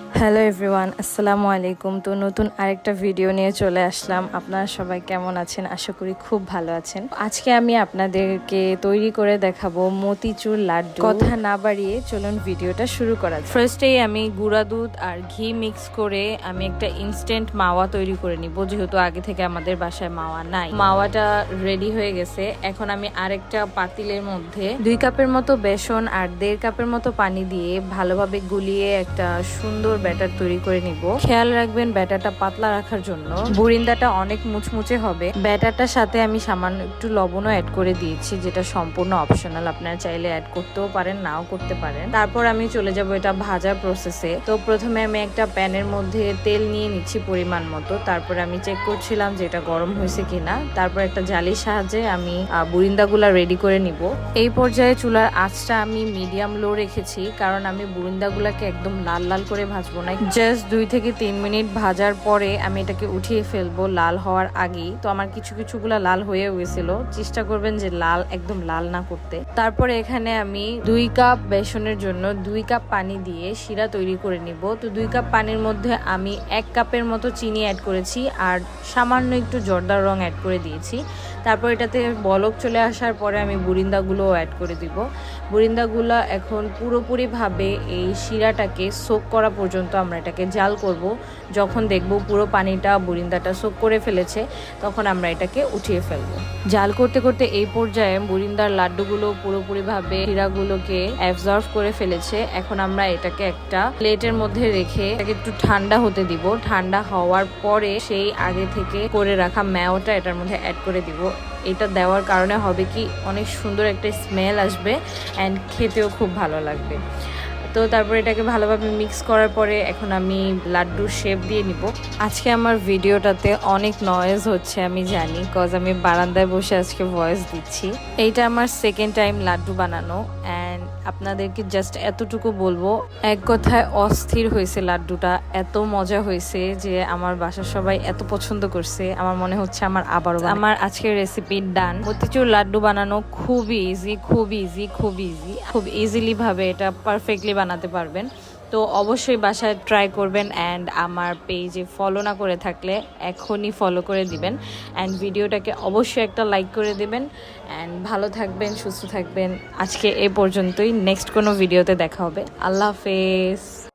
Hello everyone, আসসালামু আলাইকুম। তো নতুন আরেকটা ভিডিও নিয়ে চলে আসলাম। আপনারা সবাই কেমন আছেন? আশা করি খুব ভালো আছেন। আজকে আমি আপনাদেরকে তৈরি করে দেখাবো মতিচুর লাড্ডু। কথা না বাড়িয়ে চলুন ভিডিওটা শুরু করা যাক। ফার্স্টেই আমি গুঁড়া দুধ আর ঘি মিক্স করে আমি একটা ইনস্ট্যান্ট মাওয়া তৈরি করে নিব, যেহেতু আগে থেকে আমাদের বাসায় মাওয়া নাই। মাওয়াটা রেডি হয়ে গেছে। এখন আমি আরেকটা পাতিলের মধ্যে 2 কাপের মতো বেসন আর 1.5 কাপের মতো পানি দিয়ে ভালোভাবে গুলিয়ে একটা সুন্দর ব্যাটার তৈরি করে নিব। খেয়াল রাখবেন ব্যাটারটা পাতলা রাখার জন্য। বুরিন্দাটা অনেক মুচমুচে হবে। ব্যাটারটার সাথে আমি সামান্য একটু লবণও অ্যাড করে দিয়েছি, যেটা সম্পূর্ণ অপশনাল, আপনারা চাইলে অ্যাড করতেও পারেন, নাও করতে পারেন। তারপর আমি চলে যাব এটা ভাজার প্রসেসে। তো প্রথমে আমি একটা প্যানের মধ্যে তেল নিয়ে নিচ্ছি পরিমাণ মতো। তারপরে আমি চেক করছিলাম যে এটা গরম হয়েছে কিনা। তারপর একটা জালির সাহায্যে আমি বুরিন্দাগুলা রেডি করে নিব। এই পর্যায়ে চুলার আঁচটা আমি মিডিয়াম লো রেখেছি, কারণ আমি বুরিন্দাগুলাকে একদম লাল লাল করে ভাজবো না। জাস্ট 2 থেকে 3 মিনিট ভাজার পরে আমি এটাকে উঠিয়ে ফেলবো লাল হওয়ার আগেই। তো আমার কিছুগুলা লাল হয়ে গেছিল। চেষ্টা করবেন যে একদম লাল না করতে। তারপরে এখানে আমি 2 কাপ বেসনের জন্য 2 কাপ পানি দিয়ে শিরা তৈরি করে নিব। তো 2 কাপ পানির মধ্যে আমি 1 কাপের মতো চিনি অ্যাড করেছি আর সামান্য একটু জর্দার রং অ্যাড করে দিয়েছি। তারপর এটাতে বলক চলে আসার পরে আমি বুরিন্দাগুলোও অ্যাড করে দিব। বুরিন্দাগুলো এখন পুরোপুরিভাবে এই শিরাটাকে সোক করা পর্যন্ত আমরা এটাকে জাল করব। যখন দেখব পুরো পানিটা বুরিন্দাটা সোক করে ফেলেছে, তখন আমরা এটাকে উঠিয়ে ফেলবো। জাল করতে করতে এই পর্যায়ে বুরিন্দার লাড্ডুগুলো পুরোপুরিভাবে শিরাগুলোকে অ্যাবজর্ব করে ফেলেছে। এখন আমরা এটাকে একটা প্লেটের মধ্যে রেখে এটাকে একটু ঠান্ডা হতে দিব। ঠান্ডা হওয়ার পরে সেই আগে থেকে করে রাখা ম্যাওটা এটার মধ্যে অ্যাড করে দিব। এটা দেওয়ার কারণে হবে কি, অনেক সুন্দর একটা স্মেল আসবে অ্যান্ড খেতেও খুব ভালো লাগবে। তো তারপর এটাকে ভালোভাবে মিক্স করার পরে এখন আমি লাড্ডুর শেপ দিয়ে নিব। আজকে আমার ভিডিওটাতে অনেক নয়েজ হচ্ছে আমি জানি, কজ আমি বারান্দায় বসে আজকে ভয়েস দিচ্ছি। এইটা আমার সেকেন্ড টাইম লাড্ডু বানানো অ্যান্ড আপনাদেরকে জাস্ট এতটুকু বলবো, এক কথায় অস্থির হয়েছে লাড্ডুটা। এত মজা হয়েছে যে আমার বাসার সবাই এত পছন্দ করছে, আমার মনে হচ্ছে আমার আজকের রেসিপি ডান। মতিচুর লাড্ডু বানানো খুব ইজি, খুব ইজিলি ভাবে এটা পারফেক্টলি বানাতে পারবেন। তো অবশ্যই বাসায় ট্রাই করবেন অ্যান্ড আমার পেজে ফলো না করে থাকলে এখনই ফলো করে দিবেন অ্যান্ড ভিডিওটাকে অবশ্যই একটা লাইক করে দিবেন অ্যান্ড ভালো থাকবেন, সুস্থ থাকবেন। আজকে এ পর্যন্তই। নেক্সট কোনো ভিডিওতে দেখা হবে। আল্লাহ হাফেজ।